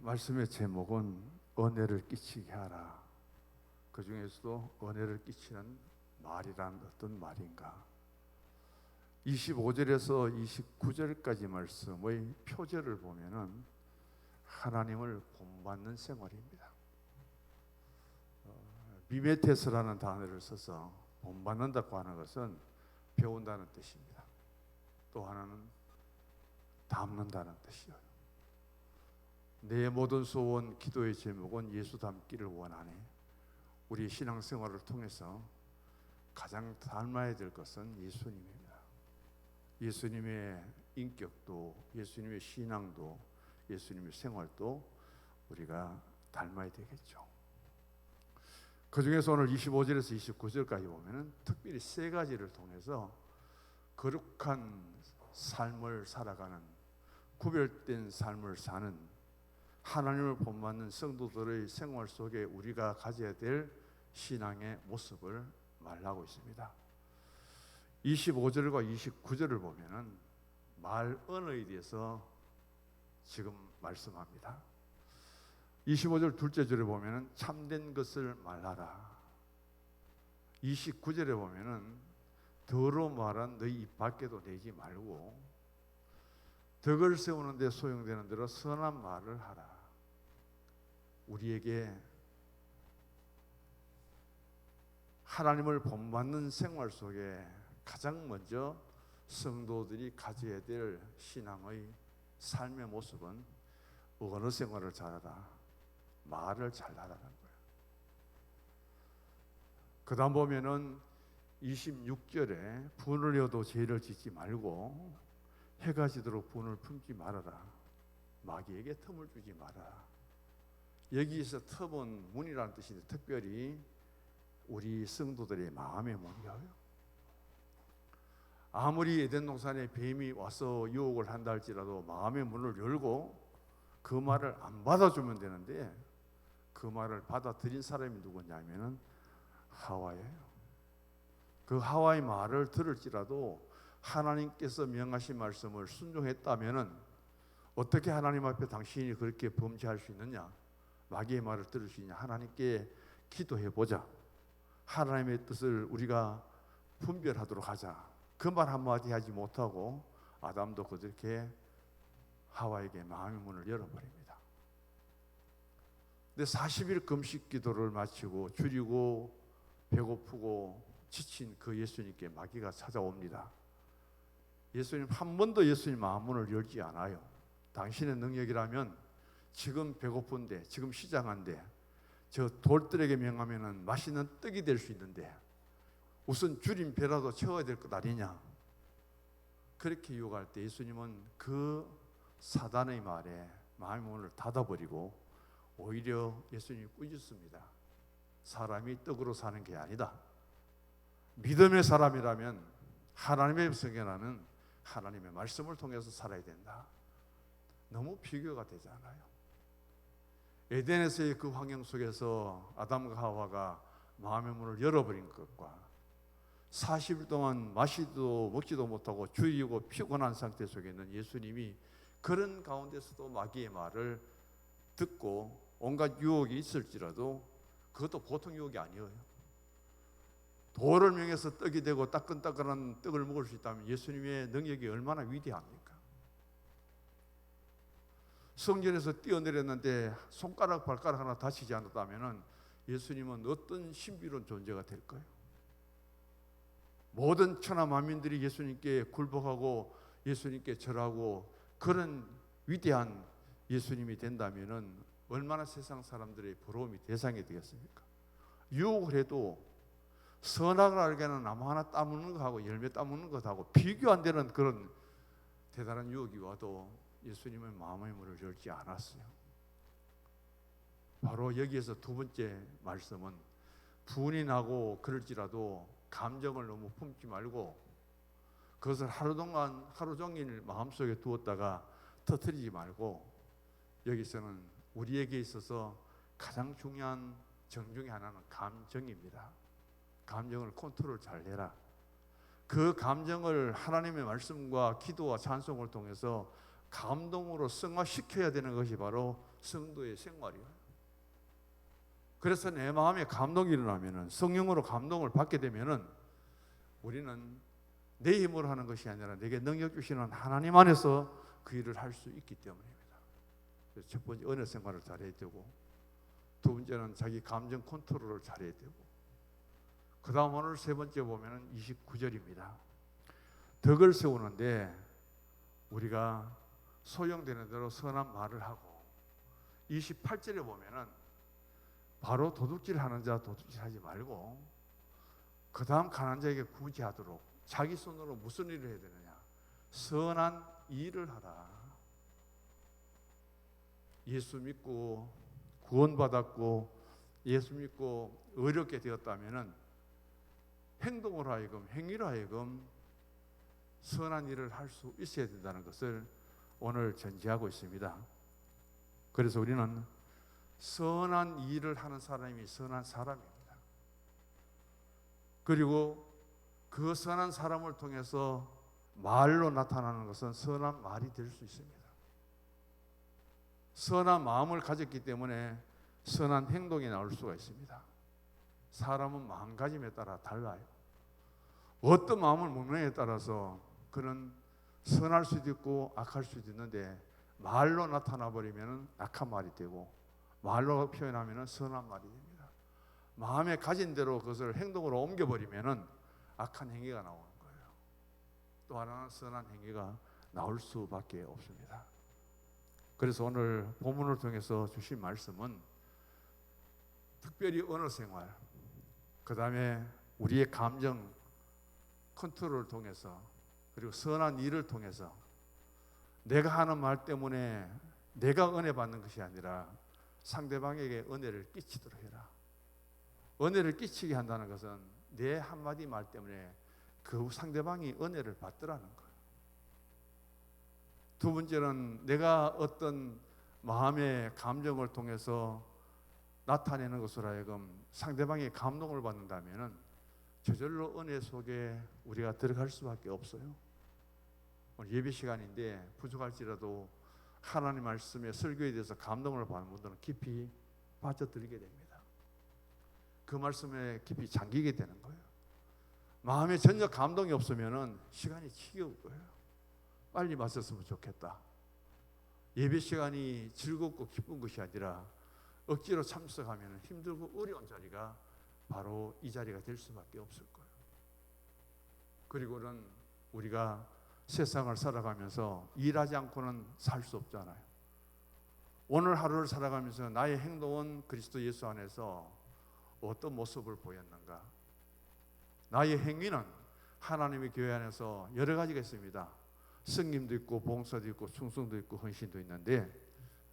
말씀의 제목은 은혜를 끼치게 하라. 그 중에서도 은혜를 끼치는 말이란 어떤 말인가? 25절에서 29절까지 말씀의 표절을 보면은 하나님을 본받는 생활입니다. 미메테스라는 단어를 써서 본받는다고 하는 것은 배운다는 뜻입니다. 또 하나는 닮는다는 뜻이에요. 내 모든 소원, 기도의 제목은 예수 닮기를 원하네. 우리 신앙생활을 통해서 가장 닮아야 될 것은 예수님입니다. 예수님의 인격도, 예수님의 신앙도, 예수님의 생활도 우리가 닮아야 되겠죠. 그 중에서 오늘 25절에서 29절까지 보면은 특별히 세 가지를 통해서 거룩한 삶을 살아가는, 구별된 삶을 사는 하나님을 본받는 성도들의 생활 속에 우리가 가져야 될 신앙의 모습을 말하고 있습니다. 25절과 29절을 보면은 말 언어에 대해서 지금 말씀합니다. 25절 둘째 절에 보면은 참된 것을 말하라. 29절에 보면은 더러운 말은 너희 입 밖에도 내지 말고 덕을 세우는 데 소용되는 대로 선한 말을 하라. 우리에게 하나님을 본받는 생활 속에 가장 먼저 성도들이 가져야 될 신앙의 삶의 모습은 언어 생활을 잘하라, 말을 잘하라는 거예요. 그 다음 보면은 26절에 분을 이어도 죄를 짓지 말고 해가 지도록 분을 품지 말아라. 마귀에게 틈을 주지 말아라. 여기에서 틈은 문이라는 뜻인데 특별히 우리 성도들의 마음의 문이에요. 아무리 에덴 동산에 뱀이 와서 유혹을 한다 할지라도 마음의 문을 열고 그 말을 안 받아주면 되는데 그 말을 받아들인 사람이 누구냐면은 하와예요. 그 하와의 말을 들을지라도 하나님께서 명하신 말씀을 순종했다면은 어떻게 하나님 앞에 당신이 그렇게 범죄할 수 있느냐? 마귀의 말을 들을 수 있냐? 하나님께 기도해 보자. 하나님의 뜻을 우리가 분별하도록 하자. 그 말 한마디 하지 못하고 아담도 그렇게 하와에게 마음의 문을 열어버립니다. 근데 40일 금식 기도를 마치고 줄이고 배고프고 지친 그 예수님께 마귀가 찾아옵니다. 예수님 한 번도 예수님 마음문을 열지 않아요. 당신의 능력이라면 지금 배고픈데, 지금 시장한데 저 돌들에게 명하면은 맛있는 떡이 될 수 있는데 우선 줄인 배라도 채워야 될 것 아니냐. 그렇게 유혹할 때 예수님은 그 사단의 말에 마음의 문을 닫아버리고 오히려 예수님이 꾸짖습니다. 사람이 떡으로 사는 게 아니다. 믿음의 사람이라면 하나님의 백성이라는 하나님의 말씀을 통해서 살아야 된다. 너무 비교가 되지 않아요? 에덴에서의 그 환경 속에서 아담과 하와가 마음의 문을 열어버린 것과 40일 동안 마시도 먹지도 못하고 줄이고 피곤한 상태 속에 있는 예수님이 그런 가운데서도 마귀의 말을 듣고 온갖 유혹이 있을지라도 그것도 보통 유혹이 아니에요. 돌을 명해서 떡이 되고 따끈따끈한 떡을 먹을 수 있다면 예수님의 능력이 얼마나 위대합니까? 성전에서 뛰어내렸는데 손가락 발가락 하나 다치지 않았다면 예수님은 어떤 신비로운 존재가 될까요? 모든 천하 만민들이 예수님께 굴복하고 예수님께 절하고 그런 위대한 예수님이 된다면 얼마나 세상 사람들의 부러움이 대상이 되겠습니까? 유혹을 해도 선악을 알게는 나무 하나 따먹는 것하고 열매 따먹는 것하고 비교 안 되는 그런 대단한 유혹이 와도 예수님의 마음의 문을 열지 않았어요. 바로 여기에서 두 번째 말씀은 분이 나고 그럴지라도 감정을 너무 품지 말고 그것을 하루 종일 마음속에 두었다가 터뜨리지 말고 여기서는 우리에게 있어서 가장 중요한 정 중에 하나는 감정입니다. 감정을 컨트롤 잘 해라. 그 감정을 하나님의 말씀과 기도와 찬송을 통해서 감동으로 승화시켜야 되는 것이 바로 성도의 생활이에요. 그래서 내 마음에 감동이 일어나면은, 성령으로 감동을 받게 되면은 우리는 내 힘으로 하는 것이 아니라 내게 능력 주시는 하나님 안에서 그 일을 할 수 있기 때문입니다. 그래서 첫 번째 은혜 생활을 잘해야 되고, 두 번째는 자기 감정 컨트롤을 잘해야 되고, 그 다음 오늘 세 번째 보면은 29절입니다. 덕을 세우는데 우리가 소용되는 대로 선한 말을 하고, 28절에 보면은 바로 도둑질 하는 자 도둑질 하지 말고, 그 다음 가난한 자에게 구제하도록 자기 손으로 무슨 일을 해야 되느냐? 선한 일을 하라. 예수 믿고 구원받았고 예수 믿고 의롭게 되었다면은 행동으로 하여금, 행위로 하여금 선한 일을 할 수 있어야 된다는 것을 오늘 전제하고 있습니다. 그래서 우리는 선한 일을 하는 사람이 선한 사람입니다. 그리고 그 선한 사람을 통해서 말로 나타나는 것은 선한 말이 될 수 있습니다. 선한 마음을 가졌기 때문에 선한 행동이 나올 수가 있습니다. 사람은 마음가짐에 따라 달라요. 어떤 마음을 먹느냐에 따라서 그는 선할 수도 있고 악할 수도 있는데, 말로 나타나 버리면 악한 말이 되고 말로 표현하면 선한 말이 됩니다. 마음에 가진 대로 그것을 행동으로 옮겨버리면 악한 행위가 나오는 거예요. 또 하나는 선한 행위가 나올 수밖에 없습니다. 그래서 오늘 본문을 통해서 주신 말씀은 특별히 언어 생활, 그 다음에 우리의 감정 컨트롤을 통해서, 그리고 선한 일을 통해서 내가 하는 말 때문에 내가 은혜 받는 것이 아니라 상대방에게 은혜를 끼치도록 해라. 은혜를 끼치게 한다는 것은 내 한마디 말 때문에 그 상대방이 은혜를 받더라는 거예요. 두 번째는 내가 어떤 마음의 감정을 통해서 나타내는 것으로 하여금 상대방이 감동을 받는다면 저절로 은혜 속에 우리가 들어갈 수밖에 없어요. 오늘 예배 시간인데 부족할지라도 하나님 말씀에 설교에 대해서 감동을 받는 분들은 깊이 빠져들게 됩니다. 그 말씀에 깊이 잠기게 되는 거예요. 마음에 전혀 감동이 없으면 시간이 지겨울 거예요. 빨리 마쳤으면 좋겠다. 예배 시간이 즐겁고 기쁜 것이 아니라 억지로 참석하면 힘들고 어려운 자리가 바로 이 자리가 될 수밖에 없을 거예요. 그리고는 우리가 세상을 살아가면서 일하지 않고는 살 수 없잖아요. 오늘 하루를 살아가면서 나의 행동은 그리스도 예수 안에서 어떤 모습을 보였는가? 나의 행위는 하나님의 교회 안에서 여러 가지가 있습니다. 승림도 있고 봉사도 있고 충성도 있고 헌신도 있는데,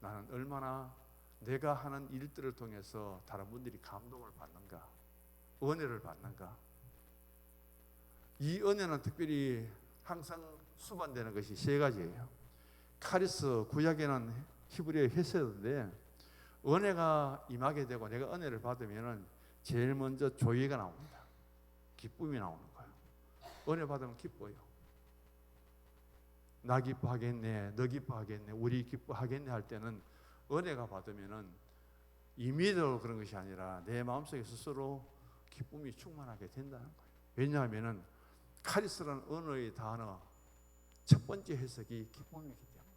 나는 얼마나 내가 하는 일들을 통해서 다른 분들이 감동을 받는가, 은혜를 받는가. 이 은혜는 특별히 항상 수반되는 것이 세 가지예요. 카리스, 구약에는 히브리어 헤세드인데, 은혜가 임하게 되고 내가 은혜를 받으면 제일 먼저 조예가 나옵니다. 기쁨이 나오는 거예요. 은혜 받으면 기뻐요. 나 기뻐하겠네, 너 기뻐하겠네, 우리 기뻐하겠네 할 때는 은혜가 받으면은 임의로 그런 것이 아니라 내 마음속에 스스로 기쁨이 충만하게 된다는 거예요. 왜냐하면은 카리스라는 언어의 단어 첫 번째 해석이 기쁨이기 때문에.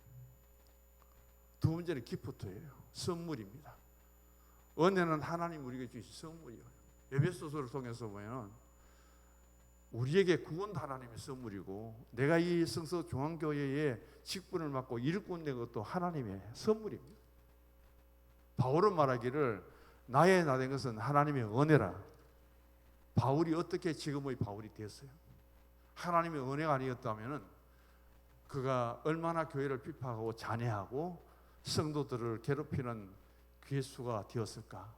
두 번째는 기프트예요. 선물입니다. 은혜는 하나님 우리에게 주신 선물이에요. 에베소서를 통해서 보면 우리에게 구원도 하나님의 선물이고, 내가 이 성서 중앙교회에 직분을 맡고 일꾼 된 것도 하나님의 선물입니다. 바울은 말하기를 나의 나 된 것은 하나님의 은혜라. 바울이 어떻게 지금의 바울이 됐어요? 하나님의 은혜가 아니었다면 그가 얼마나 교회를 비판하고 잔해하고 성도들을 괴롭히는 괴수가 되었을까?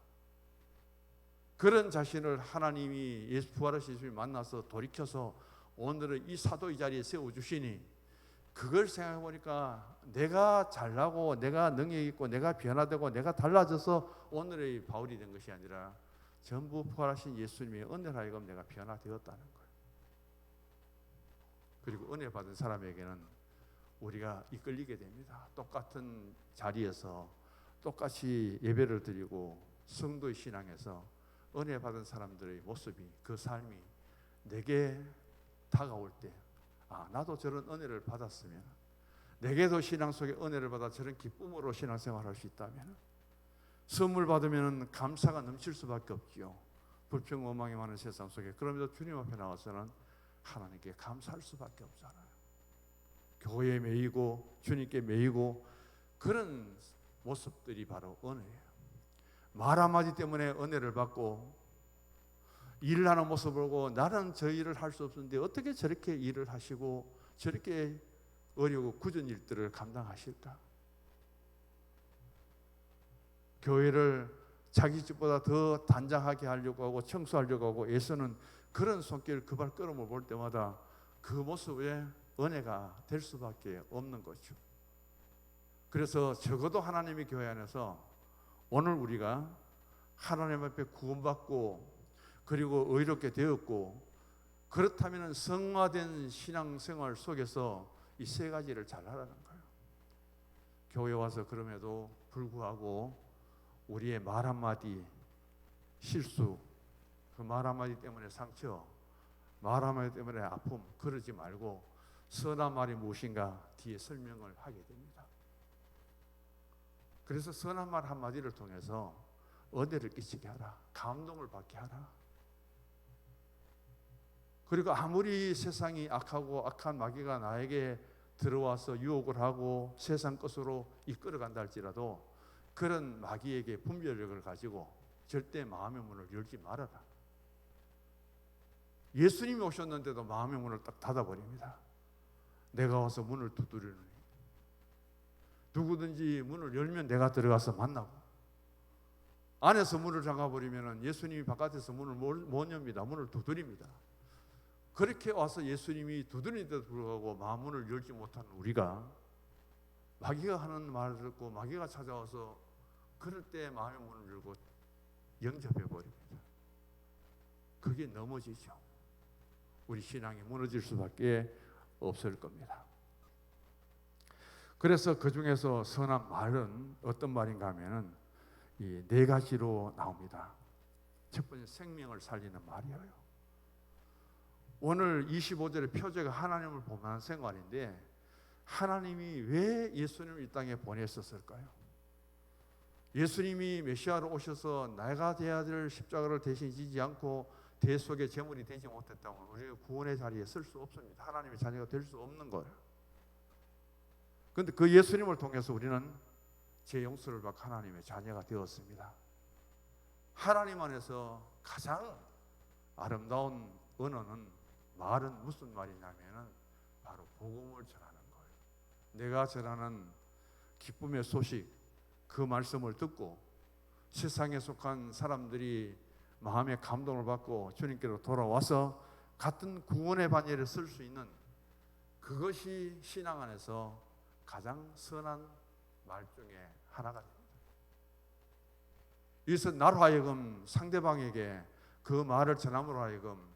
그런 자신을 하나님이 예수 부활하신 예수님이 만나서 돌이켜서 오늘은 이 사도 이 자리에 세워주시니, 그걸 생각해 보니까 내가 잘나고 내가 능력 있고 내가 변화되고 내가 달라져서 오늘의 바울이 된 것이 아니라 전부 부활하신 예수님의 은혜로 하여금 내가 변화되었다는 거예요. 그리고 은혜 받은 사람에게는 우리가 이끌리게 됩니다. 똑같은 자리에서 똑같이 예배를 드리고 성도의 신앙에서 은혜 받은 사람들의 모습이, 그 삶이 내게 다가올 때, 나도 저런 은혜를 받았으면, 내게도 신앙 속에 은혜를 받아 저런 기쁨으로 신앙생활할 수 있다면, 선물 받으면 감사가 넘칠 수밖에 없지요. 불평 원망이 많은 세상 속에 그럼에도 주님 앞에 나와서는 하나님께 감사할 수밖에 없잖아요. 교회에 매이고 주님께 매이고 그런 모습들이 바로 은혜예요. 말 한마디 때문에 은혜를 받고 일을 하는 모습을 보고 나는 저 일을 할 수 없는데 어떻게 저렇게 일을 하시고 저렇게 어려고 굳은 일들을 감당하실까? 교회를 자기 집보다 더 단장하게 하려고 하고 청소하려고 하고 애쓰는 그런 손길, 그 발걸음을 볼 때마다 그 모습에 은혜가 될 수밖에 없는 거죠. 그래서 적어도 하나님의 교회 안에서 오늘 우리가 하나님 앞에 구원받고 그리고 의롭게 되었고, 그렇다면 성화된 신앙생활 속에서 이 세 가지를 잘 하라는 거예요. 교회 와서 그럼에도 불구하고 우리의 말 한마디 실수, 그 말 한마디 때문에 상처, 말 한마디 때문에 아픔, 그러지 말고 선한 말이 무엇인가 뒤에 설명을 하게 됩니다. 그래서 선한 말 한마디를 통해서 은혜를 끼치게 하라, 감동을 받게 하라. 그리고 아무리 세상이 악하고 악한 마귀가 나에게 들어와서 유혹을 하고 세상 것으로 이끌어간다 할지라도 그런 마귀에게 분별력을 가지고 절대 마음의 문을 열지 말아라. 예수님이 오셨는데도 마음의 문을 딱 닫아버립니다. 내가 와서 문을 두드리느니 누구든지 문을 열면 내가 들어가서 만나고, 안에서 문을 잠가버리면 예수님이 바깥에서 문을 못 엽니다. 문을 두드립니다. 그렇게 와서 예수님이 두드리는데도 불구하고 마음문을 열지 못하는 우리가 마귀가 하는 말을 듣고 마귀가 찾아와서 그럴 때 마음의 문을 열고 영접해 버립니다. 그게 넘어지죠. 우리 신앙이 무너질 수밖에 없을 겁니다. 그래서 그 중에서 선한 말은 어떤 말인가 하면은 이 네 가지로 나옵니다. 첫 번째, 생명을 살리는 말이에요. 오늘 25절의 표제가 하나님을 보면 생활인데, 하나님이 왜 예수님을 이 땅에 보냈었을까요? 예수님이 메시아로 오셔서 내가 돼야 될 십자가를 대신 지지 않고 대속의 제물이 되지 못했다면 우리가 구원의 자리에 설 수 없습니다. 하나님의 자녀가 될 수 없는 거예요. 그런데 그 예수님을 통해서 우리는 죄 용서를 받고 하나님의 자녀가 되었습니다. 하나님 안에서 가장 아름다운 언어는, 말은 무슨 말이냐면은 바로 복음을 전하는 거예요. 내가 전하는 기쁨의 소식, 그 말씀을 듣고 세상에 속한 사람들이 마음의 감동을 받고 주님께로 돌아와서 같은 구원의 반열에 설 수 있는, 그것이 신앙 안에서 가장 선한 말 중에 하나가 됩니다. 이것은 나로 하여금 상대방에게 그 말을 전함으로 하여금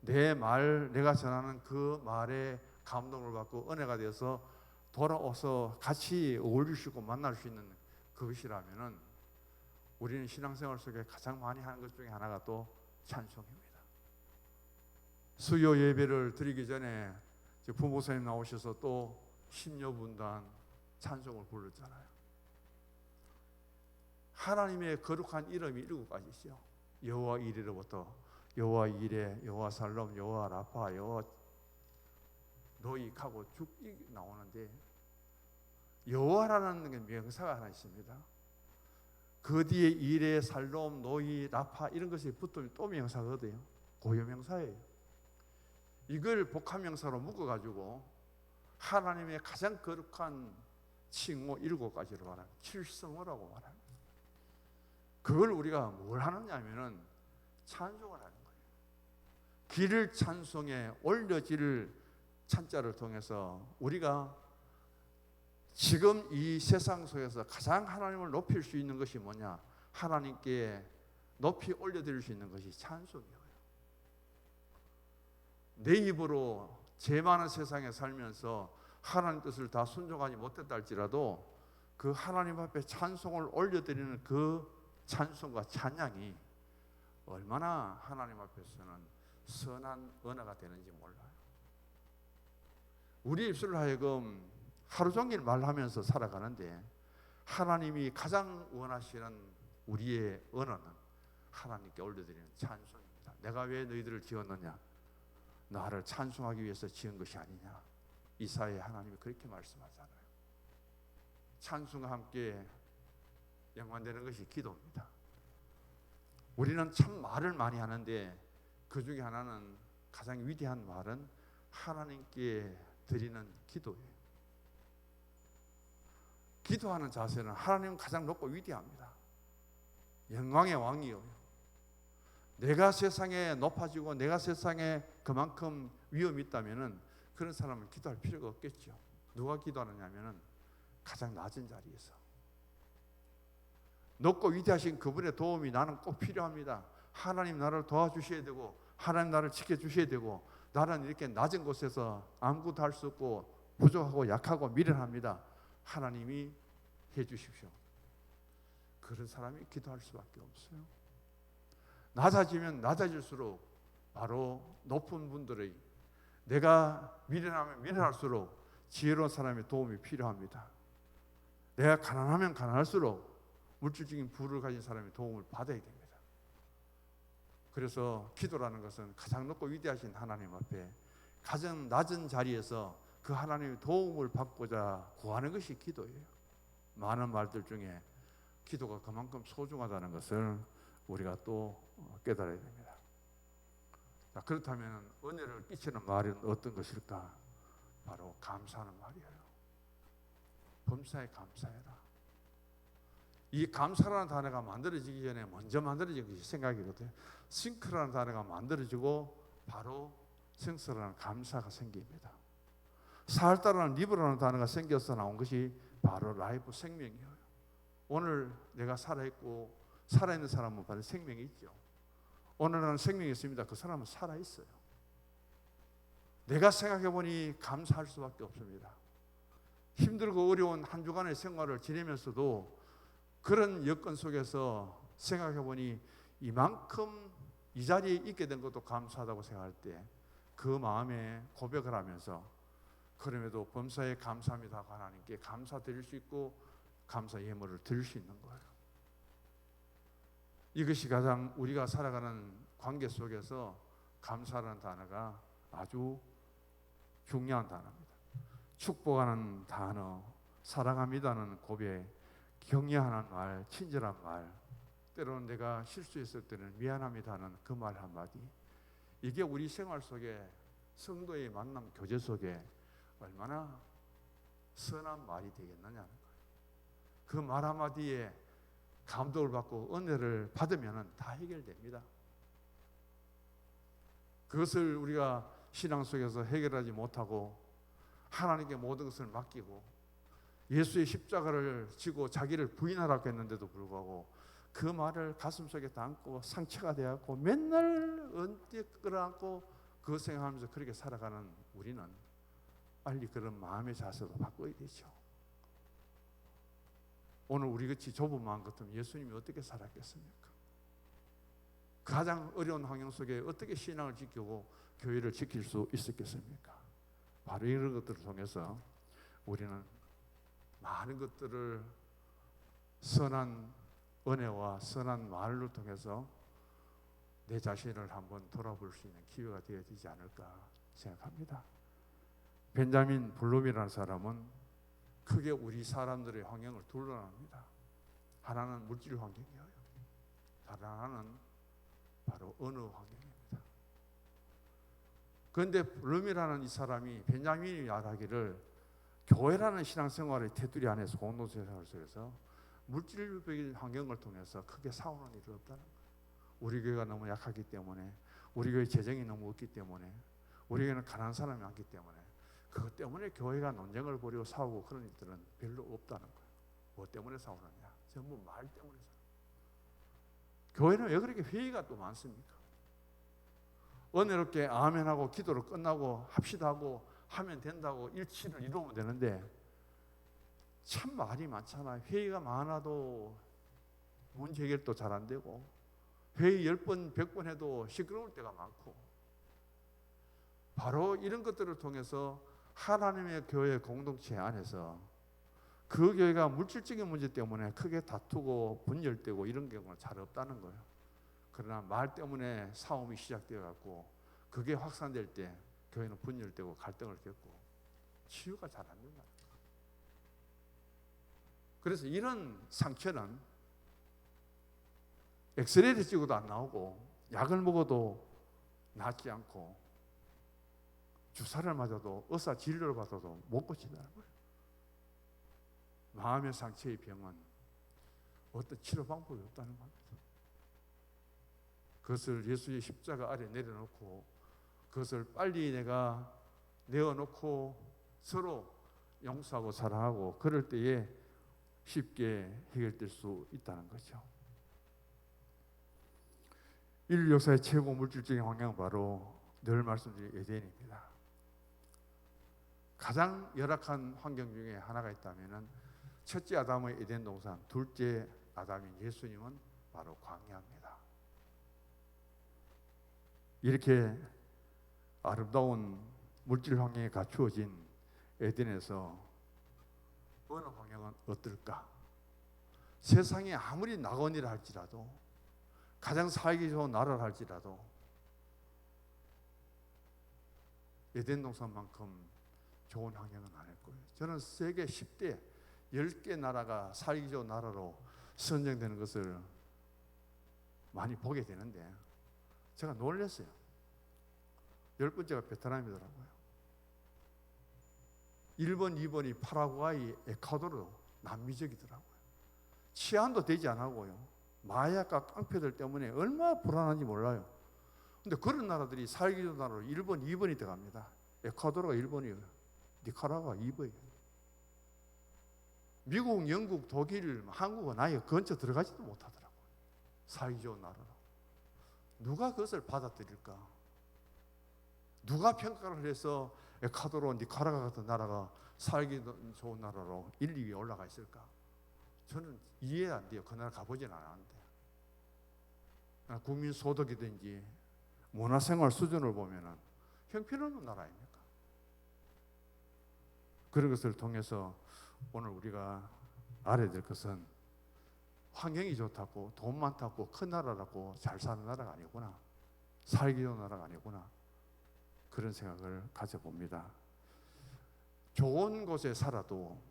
내가 전하는 그 말에 감동을 받고 은혜가 되어서 돌아와서 같이 어울릴 수 있고 만날 수 있는 그것이라면은 우리는 신앙생활 속에 가장 많이 하는 것 중에 하나가 또 찬송입니다. 수요 예배를 드리기 전에 부모님 나오셔서 또 십여분단 찬송을 불렀잖아요. 하나님의 거룩한 이름이 7가지죠. 여호와 이레로부터 여호와 이레, 여호와 살롬, 여호와 라파, 여호와 노익하고 쭉 나오는데, 여호와라는 명사가 하나 있습니다. 그 뒤에 이레, 살롬, 노이, 라파 이런 것이 붙으면 또 명사거든요. 고유명사예요. 이걸 복합명사로 묶어가지고 하나님의 가장 거룩한 칭호 7가지로 말하는 칠성호라고 말합니다. 그걸 우리가 뭘 하느냐 하면은 찬송을 하는 거예요. 길을 찬송에 올려질 찬자를 통해서 우리가 지금 이 세상 속에서 가장 하나님을 높일 수 있는 것이 뭐냐? 하나님께 높이 올려드릴 수 있는 것이 찬송이에요. 내 입으로 죄 많은 세상에 살면서 하나님 뜻을 다 순종하지 못했다 할지라도 그 하나님 앞에 찬송을 올려드리는 그 찬송과 찬양이 얼마나 하나님 앞에서는 선한 언어가 되는지 몰라요. 우리 입술로 하여금 하루 종일 말하면서 살아가는데 하나님이 가장 원하시는 우리의 언어는 하나님께 올려드리는 찬송입니다. 내가 왜 너희들을 지었느냐? 나를 찬송하기 위해서 지은 것이 아니냐? 이사야에 하나님이 그렇게 말씀하잖아요. 찬송과 함께 연관되는 것이 기도입니다. 우리는 참 말을 많이 하는데 그 중에 하나는 가장 위대한 말은 하나님께 드리는 기도예요. 기도하는 자세는 하나님은 가장 높고 위대합니다. 영광의 왕이요. 내가 세상에 높아지고 내가 세상에 그만큼 위험이 있다면 그런 사람은 기도할 필요가 없겠죠. 누가 기도하느냐 하면 가장 낮은 자리에서 높고 위대하신 그분의 도움이 나는 꼭 필요합니다. 하나님 나를 도와주셔야 되고 하나님 나를 지켜주셔야 되고 나는 이렇게 낮은 곳에서 아무것도 할 수 없고 부족하고 약하고 미련합니다. 하나님이 해 주십시오. 그런 사람이 기도할 수밖에 없어요. 낮아지면 낮아질수록 바로 높은 분들의 내가 미련하면 미련할수록 지혜로운 사람의 도움이 필요합니다. 내가 가난하면 가난할수록 물질적인 부를 가진 사람의 도움을 받아야 됩니다. 그래서 기도라는 것은 가장 높고 위대하신 하나님 앞에 가장 낮은 자리에서 그 하나님의 도움을 받고자 구하는 것이 기도예요. 많은 말들 중에 기도가 그만큼 소중하다는 것을 우리가 또 깨달아야 됩니다. 자, 그렇다면 은혜를 끼치는 말은 어떤 것일까? 바로 감사하는 말이에요. 범사에 감사해라. 이 감사라는 단어가 만들어지기 전에 먼저 만들어진 것이 생각이거든요. 싱크라는 단어가 만들어지고 바로 생스라는 감사가 생깁니다. 살다라는 리브라는 단어가 생겨서 나온 것이 바로 라이프 생명이에요. 오늘 내가 살아있고 살아있는 사람은 바로 생명이 있죠. 오늘은 생명이 있습니다. 그 사람은 살아있어요. 내가 생각해보니 감사할 수밖에 없습니다. 힘들고 어려운 한 주간의 생활을 지내면서도 그런 여건 속에서 생각해보니 이만큼 이 자리에 있게 된 것도 감사하다고 생각할 때 그 마음에 고백을 하면서 그럼에도 범사에 감사합니다 하고 하나님께 감사드릴 수 있고 감사 예물을 드릴 수 있는 거예요. 이것이 가장 우리가 살아가는 관계 속에서 감사라는 단어가 아주 중요한 단어입니다. 축복하는 단어, 사랑합니다는 고백, 격려하는 말, 친절한 말, 때로는 내가 실수했을 때는 미안합니다는 그 말 한마디, 이게 우리 생활 속에 성도의 만남 교제 속에 얼마나 선한 말이 되겠느냐는 거예요. 그 말 한마디에 감동을 받고 은혜를 받으면 다 해결됩니다. 그것을 우리가 신앙 속에서 해결하지 못하고 하나님께 모든 것을 맡기고 예수의 십자가를 지고 자기를 부인하라고 했는데도 불구하고 그 말을 가슴속에 담고 상처가 되었고 맨날 언뜻 끌어안고 그거 생각하면서 그렇게 살아가는 우리는 빨리 그런 마음의 자세도 바꿔야 되죠. 오늘 우리같이 좁은 마음 같으면 예수님이 어떻게 살았겠습니까? 가장 어려운 환경 속에 어떻게 신앙을 지키고 교회를 지킬 수 있었겠습니까? 바로 이런 것들을 통해서 우리는 많은 것들을 선한 은혜와 선한 말을 통해서 내 자신을 한번 돌아볼 수 있는 기회가 되어지지 않을까 생각합니다. 벤자민 블룸이라는 사람은 크게 우리 사람들의 환경을 둘러납니다. 하나는 물질 환경이에요. 다른 하나는 바로 언어 환경입니다. 그런데 블룸이라는 이 사람이 벤자민이 말하기를 교회라는 신앙생활의 테두리 안에서 공동체생활 속에서 물질적인 환경을 통해서 크게 싸우는 일이 없다는 거예요. 우리 교회가 너무 약하기 때문에, 우리 교회 재정이 너무 없기 때문에, 우리 교회는 가난한 사람이 많기 때문에 그것 때문에 교회가 논쟁을 벌이고 싸우고 그런 일들은 별로 없다는 거예요. 뭐 때문에 싸우느냐? 전부 말 때문에 싸우는 거예요. 교회는 왜 그렇게 회의가 또 많습니까? 은혜롭게 아멘하고 기도로 끝나고 합시다 하고 하면 된다고 일치를 이루면 되는데 참 말이 많잖아요. 회의가 많아도 문제 해결도 잘 안 되고 회의 10번, 100번 해도 시끄러울 때가 많고 바로 이런 것들을 통해서 하나님의 교회 공동체 안에서 그 교회가 물질적인 문제 때문에 크게 다투고 분열되고 이런 경우가 잘 없다는 거예요. 그러나 말 때문에 싸움이 시작되어 갖고 그게 확산될 때 교회는 분열되고 갈등을 겪고 치유가 잘 안 된다. 그래서 이런 상처는 엑스레이를 찍어도 안 나오고 약을 먹어도 낫지 않고 주사를 맞아도 의사 진료를 받아도 못 고친다는 거예요. 마음의 상처의 병은 어떤 치료 방법이 없다는 겁니다. 그것을 예수의 십자가 아래 내려놓고 그것을 빨리 내가 내어놓고 서로 용서하고 사랑하고 그럴 때에 쉽게 해결될 수 있다는 거죠. 인류 역사의 최고 물질적인 환경은 바로 늘 말씀드린 에덴입니다. 가장 열악한 환경 중에 하나가 있다면 첫째 아담의 에덴 동산, 둘째 아담인 예수님은 바로 광야입니다. 이렇게 아름다운 물질 환경에 갖추어진 에덴에서 어느 환경은 어떨까? 세상에 아무리 낙원이라 할지라도 가장 살기 좋은 나라를 할지라도 에덴 동산만큼 좋은 환경은 아닐 거예요. 저는 세계 10대 10개 나라가 살기 좋은 나라로 선정되는 것을 많이 보게 되는데 제가 놀랐어요. 10번째가 베트남이더라고요. 1번, 2번이 파라과이, 에콰도르, 남미적이더라고요. 치안도 되지 않고요. 마약과 깡패들 때문에 얼마나 불안한지 몰라요. 근데 그런 나라들이 살기 좋은 나라로 1번, 2번이 들어갑니다. 에콰도르가 1번이에요. 니카라과가 2번이에요. 미국, 영국, 독일, 한국은 아예 근처 들어가지도 못하더라고요. 살기 좋은 나라로. 누가 그것을 받아들일까? 누가 평가를 해서 에콰도르, 니카라과 같은 나라가 살기 좋은 나라로 1, 2위에 올라가 있을까? 저는 이해 안 돼요. 그 나라 가보진 않았는데. 국민 소득이든지 문화생활 수준을 보면은 형편없는 나라 아닙니까? 그런 것을 통해서 오늘 우리가 알아야 될 것은 환경이 좋다고 돈 많다고 큰 나라라고 잘 사는 나라가 아니구나. 살기 좋은 나라가 아니구나. 그런 생각을 가져봅니다. 좋은 곳에 살아도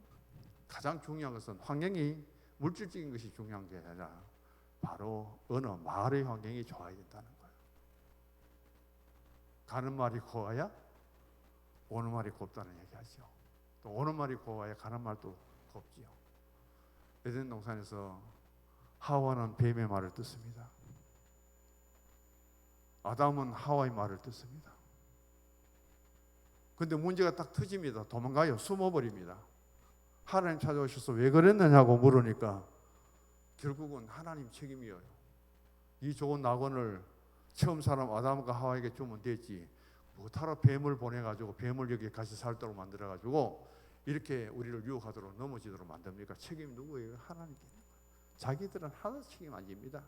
가장 중요한 것은 환경이 물질적인 것이 중요한 게 아니라 바로 어느 마을의 환경이 좋아야 된다는 거예요. 가는 말이 고와야 오는 말이 곱다는 얘기하죠. 또 오는 말이 고와야 가는 말도 곱지요. 에덴 동산에서 하와는 뱀의 말을 듣습니다. 아담은 하와의 말을 듣습니다. 근데 문제가 딱 터집니다. 도망가요. 숨어버립니다. 하나님 찾아오셔서 왜 그랬느냐고 물으니까 결국은 하나님 책임이에요. 이 좋은 낙원을 처음 사람 아담과 하와에게 주면 되지. 못하러 뱀을 보내가지고 뱀을 여기 같이 살도록 만들어가지고 이렇게 우리를 유혹하도록 넘어지도록 만듭니까? 책임이 누구예요? 하나님께. 자기들은 하나도 책임 안 집니다.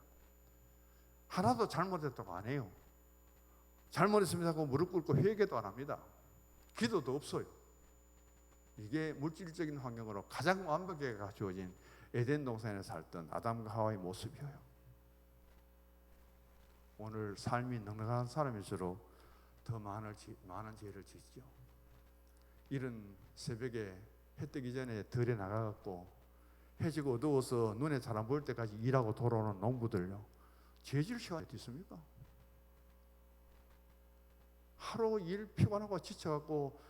하나도 잘못했다고 안 해요. 잘못했습니다 하고 무릎 꿇고 회개도 안 합니다. 기도도 없어요. 이게 물질적인 환경으로 가장 완벽하게 갖추어진 에덴 동산에 살던 아담과 하와의 모습이에요. 오늘 삶이 넉넉한 사람일수록 더 많은 죄를 짓죠. 이른 새벽에 해 뜨기 전에 들에 나가갖고 해 지고 어두워서 눈에 잘 안 보일 때까지 일하고 돌아오는 농부들요. 죄질 시간이 어디 있습니까? 하루 일 피곤하고 지쳐갖고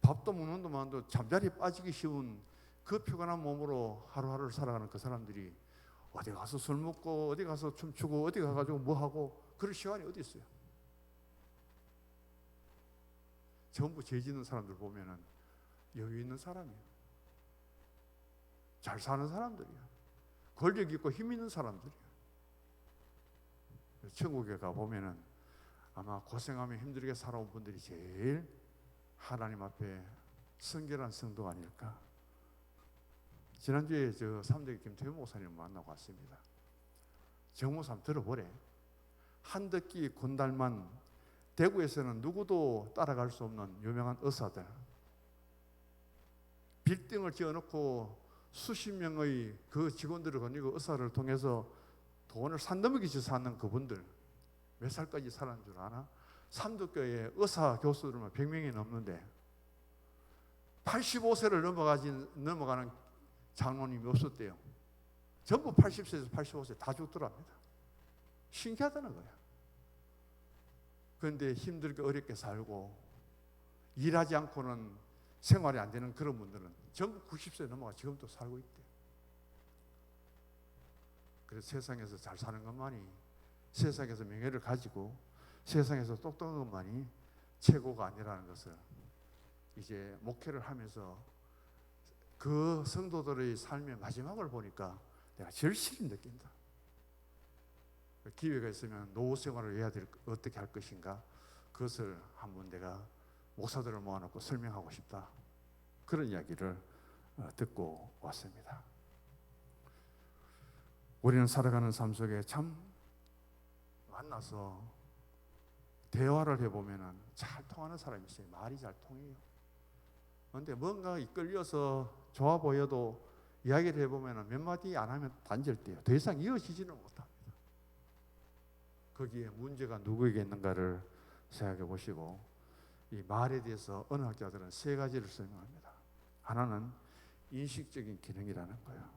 밥도 먹는 동안도 잠자리 빠지기 쉬운 그 피곤한 몸으로 하루하루를 살아가는 그 사람들이 어디 가서 술 먹고 어디 가서 춤추고 어디 가가지고 뭐하고 그럴 시간이 어디 있어요? 전부 죄 짓는 사람들 보면은 여유 있는 사람이에요. 잘 사는 사람들이야. 권력 있고 힘 있는 사람들이야. 천국에 가보면은 아마 고생하며 힘들게 살아온 분들이 제일 하나님 앞에 성결한 성도가 아닐까. 지난주에 저 삼대기 김태현 목사님을 만나고 왔습니다. 정목사 한번 들어보래. 한덕기 군달만 대구에서는 누구도 따라갈 수 없는 유명한 의사들, 빌딩을 지어놓고 수십 명의 그 직원들을 거느리고 의사를 통해서 돈을 산 넘게 사는 그분들 몇 살까지 살았는 줄 아나? 삼덕교에 의사 교수들만 100명이 넘는데 85세를 넘어가는 장로님이 없었대요. 전부 80세에서 85세 다 죽더랍니다. 신기하다는 거야. 그런데 힘들게 어렵게 살고 일하지 않고는 생활이 안 되는 그런 분들은 전부 90세 넘어가 지금도 살고 있대. 그래서 세상에서 잘 사는 것만이, 세상에서 명예를 가지고 세상에서 똑똑한 것만이 최고가 아니라는 것을 이제 목회를 하면서 그 성도들의 삶의 마지막을 보니까 내가 절실히 느낀다. 기회가 있으면 노후 생활을 어떻게 할 것인가, 그것을 한번 내가 목사들을 모아놓고 설명하고 싶다. 그런 이야기를 듣고 왔습니다. 우리는 살아가는 삶 속에 참 만나서 대화를 해보면 잘 통하는 사람이 있어요. 말이 잘 통해요. 그런데 뭔가 이끌려서 좋아 보여도 이야기를 해보면 몇 마디 안 하면 단절돼요. 더 이상 이어지지는 못합니다. 거기에 문제가 누구에게 있는가를 생각해 보시고, 이 말에 대해서 언어학자들은 세 가지를 설명합니다. 하나는 인식적인 기능이라는 거예요.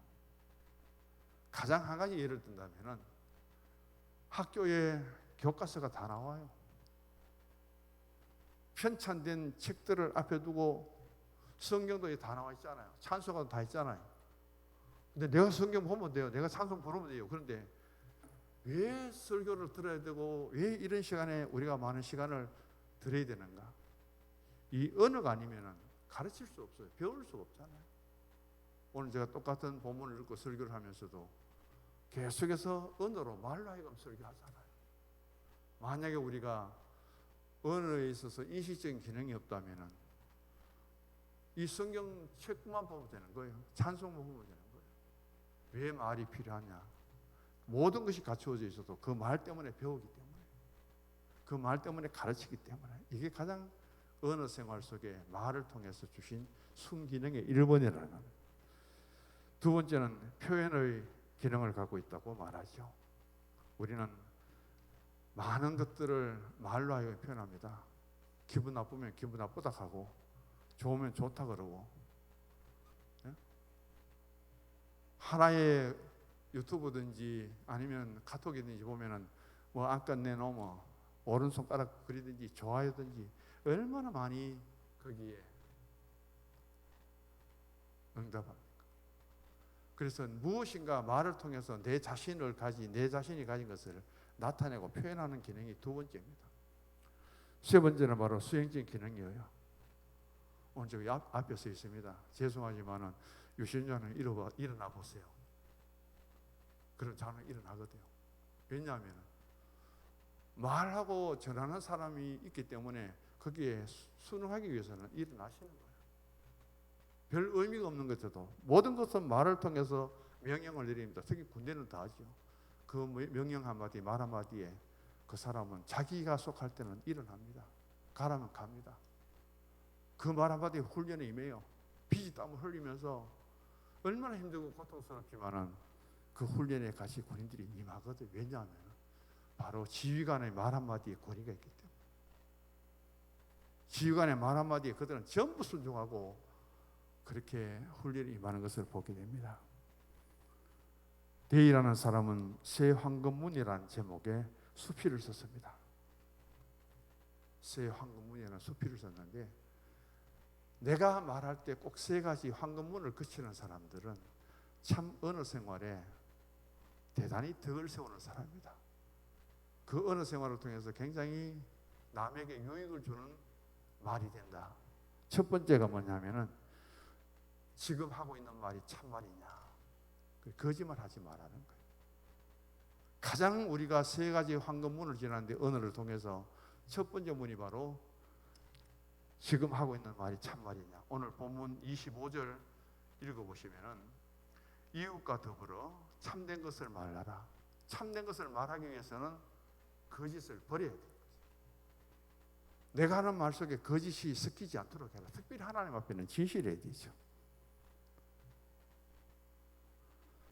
가장 한 가지 예를 든다면 학교에 교과서가 다 나와요. 편찬된 책들을 앞에 두고 성경도 다 나와 있잖아요. 찬송가도 다 있잖아요. 근데 내가 성경 보면 돼요. 내가 찬송 부르면 돼요. 그런데 왜 설교를 들어야 되고 왜 이런 시간에 우리가 많은 시간을 들여야 되는가? 이 언어가 아니면 가르칠 수 없어요. 배울 수가 없잖아요. 오늘 제가 똑같은 본문을 읽고 설교를 하면서도 계속해서 언어로 말로 하여금 설교하잖아요. 만약에 우리가 언어에 있어서 인식적인 기능이 없다면 이 성경 책만 보면 되는 거예요. 찬송만 보면 되는 거예요. 왜 말이 필요하냐? 모든 것이 갖추어져 있어도 그 말 때문에 배우기 때문에, 그 말 때문에 가르치기 때문에, 이게 가장 언어 생활 속에 말을 통해서 주신 순기능의 1번이라는 겁니다. 두 번째는 표현의 기능을 갖고 있다고 말하죠. 우리는 많은 것들을 말로 하여 표현합니다. 기분 나쁘면 기분 나쁘다 하고, 좋으면 좋다 그러고, 하나의 유튜브든지 아니면 카톡이든지 보면은 뭐 안건 내놓으면 오른손가락 그리든지 좋아요든지 얼마나 많이 거기에 응답합니까? 그래서 무엇인가 말을 통해서 내 자신이 가진 것을 나타내고 표현하는 기능이 두 번째입니다. 세 번째는 바로 수행적인 기능이에요. 오늘 저기 앞에 서 있습니다. 죄송하지만은 유신자는 일어나 보세요. 그럼 저는 일어나거든요. 왜냐하면 말하고 전하는 사람이 있기 때문에 거기에 순응하기 위해서는 일어나시는 거예요. 별 의미가 없는 것에도 모든 것은 말을 통해서 명령을 내립니다. 특히 군대는 다 하죠. 그 명령 한마디, 말 한마디에 그 사람은 자기가 속할 때는 일어납니다. 가라면 갑니다. 그 말 한마디에 훈련에 임해요. 피지 땀을 흘리면서 얼마나 힘들고 고통스럽지만은 그 훈련에 같이 군인들이 임하거든요. 왜냐하면 바로 지휘관의 말 한마디에 권위가 있기 때문에. 지휘관의 말 한마디에 그들은 전부 순종하고 그렇게 훈련에 임하는 것을 보게 됩니다. 데이라는 사람은 새 황금문이라는 제목의 수필을 썼습니다. 새 황금문이라는 수필을 썼는데, 내가 말할 때 꼭 세 가지 황금문을 거치는 사람들은 참 언어 생활에 대단히 덕을 세우는 사람입니다. 그 언어 생활을 통해서 굉장히 남에게 유익을 주는 말이 된다. 첫 번째가 뭐냐면은 지금 하고 있는 말이 참말이냐, 거짓말 하지 말라는 거예요. 가장 우리가 세 가지 황금문을 지나는데 언어를 통해서 첫 번째 문이 바로 지금 하고 있는 말이 참말이냐? 오늘 본문 25절 읽어보시면은 이웃과 더불어 참된 것을 말하라. 참된 것을 말하기 위해서는 거짓을 버려야 돼요. 내가 하는 말 속에 거짓이 섞이지 않도록 해라. 특별히 하나님 앞에는 진실해야 되죠.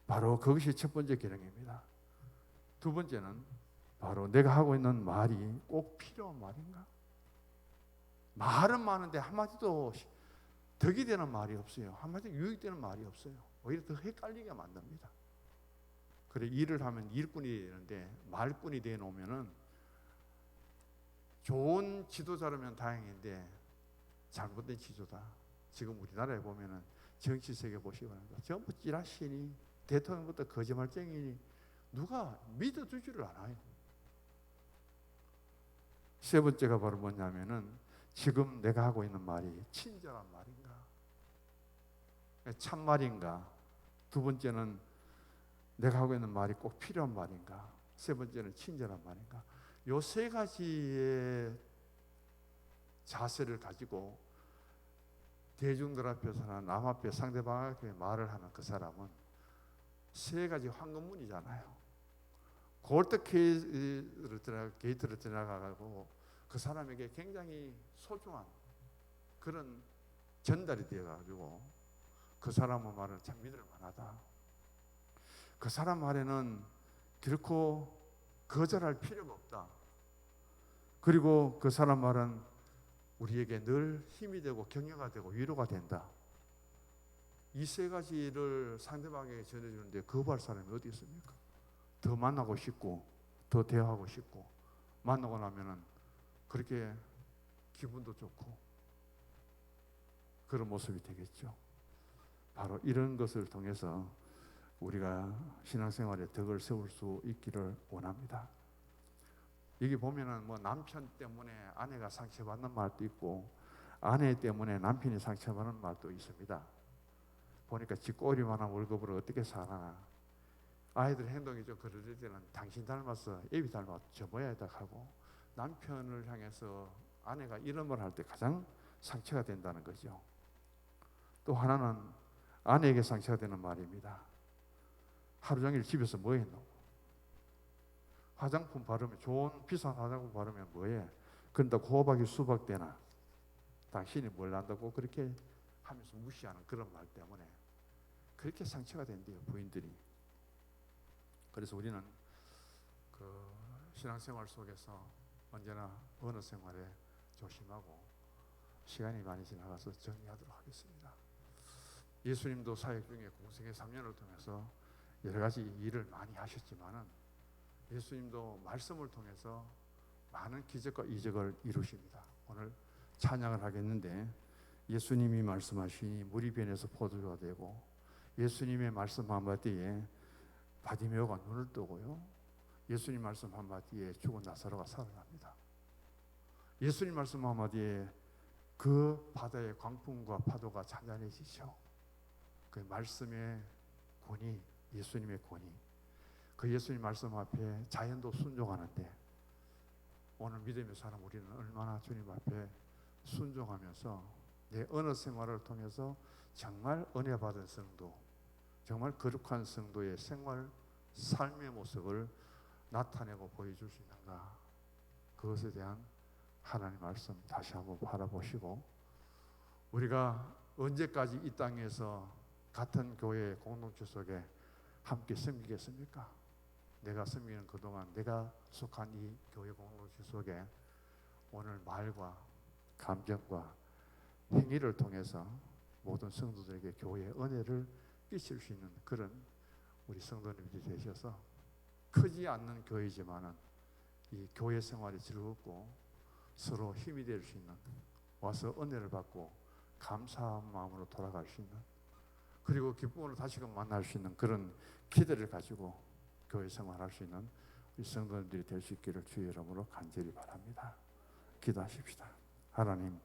바로 그것이 첫 번째 계명입니다. 두 번째는 바로 내가 하고 있는 말이 꼭 필요한 말인가? 말은 많은데 한마디도 덕이 되는 말이 없어요. 한마디도 유익되는 말이 없어요. 오히려 더 헷갈리게 만듭니다. 그래, 일을 하면 일꾼이 되는데 말꾼이 되어 놓으면은 좋은 지도자라면 다행인데 잘못된 지도자. 지금 우리나라에 보면은 정치 세계 보시기 바랍니다. 전부 찌라시니 대통령부터 거짓말쟁이니 누가 믿어주지를 않아요. 세 번째가 바로 뭐냐면은 지금 내가 하고 있는 말이 친절한 말인가? 참말인가? 두 번째는 내가 하고 있는 말이 꼭 필요한 말인가? 세 번째는 친절한 말인가? 요 세 가지의 자세를 가지고 대중들 앞에서나 남 앞에 상대방 앞에 말을 하는 그 사람은 세 가지 황금문이잖아요. 골드 게이트를 지나가고 그 사람에게 굉장히 소중한 그런 전달이 되어가지고 그 사람의 말은 참 믿을 만하다. 그 사람 말에는 결코 거절할 필요가 없다. 그리고 그 사람 말은 우리에게 늘 힘이 되고 격려가 되고 위로가 된다. 이 세 가지를 상대방에게 전해주는데 거부할 사람이 어디 있습니까? 더 만나고 싶고 더 대화하고 싶고 만나고 나면은 그렇게 기분도 좋고 그런 모습이 되겠죠. 바로 이런 것을 통해서 우리가 신앙생활에 덕을 세울 수 있기를 원합니다. 여기 보면은 뭐 남편 때문에 아내가 상처받는 말도 있고 아내 때문에 남편이 상처받는 말도 있습니다. 보니까 지 꼬리만한 월급으로 어떻게 사나. 아이들 행동이 좀 그럴 때는 당신 닮아서 애비 닮아서 저 모양이다 하고 남편을 향해서 아내가 이런 말 할 때 가장 상처가 된다는 거죠. 또 하나는 아내에게 상처가 되는 말입니다. 하루 종일 집에서 뭐 했노? 화장품 바르면 좋은 비싼 화장품 바르면 뭐해? 그런다 호박이 수박되나? 당신이 뭘 안다고 그렇게 하면서 무시하는 그런 말 때문에 그렇게 상처가 된대요, 부인들이. 그래서 우리는 그 신앙생활 속에서 언제나 언어 생활에 조심하고 시간이 많이 지나가서 정리하도록 하겠습니다. 예수님도 사역 중에 공생의 3년을 통해서 여러 가지 일을 많이 하셨지만은 예수님도 말씀을 통해서 많은 기적과 이적을 이루십니다. 오늘 찬양을 하겠는데 예수님이 말씀하시니 물이 변해서 포도주가 되고 예수님의 말씀 한마디에 바디메오가 눈을 뜨고요. 예수님 말씀 한마디에 죽은 나사로가 살아납니다. 예수님 말씀 한마디에 그 바다의 광풍과 파도가 잔잔해지죠. 그 말씀의 권위, 예수님의 권위, 그 예수님 말씀 앞에 자연도 순종하는데 오늘 믿음의 사람 우리는 얼마나 주님 앞에 순종하면서 내 언어 생활을 통해서 정말 은혜 받은 성도, 정말 거룩한 성도의 생활, 삶의 모습을 나타내고 보여줄 수 있는가? 그것에 대한 하나님 말씀 다시 한번 바라보시고 우리가 언제까지 이 땅에서 같은 교회 공동체 속에 함께 섬기겠습니까? 내가 섬기는 그동안 내가 속한 이 교회 공동체 속에 오늘 말과 감정과 행위를 통해서 모든 성도들에게 교회의 은혜를 끼칠 수 있는 그런 우리 성도님들이 되셔서 크지 않는 교회지만은 이 교회 생활이 즐겁고 서로 힘이 될 수 있는 와서 은혜를 받고 감사한 마음으로 돌아갈 수 있는 그리고 기쁨으로 다시금 만날 수 있는 그런 기대를 가지고 교회 생활할 수 있는 우리 성도님들이 될 수 있기를 주의 이름으로 간절히 바랍니다. 기도하십시다. 하나님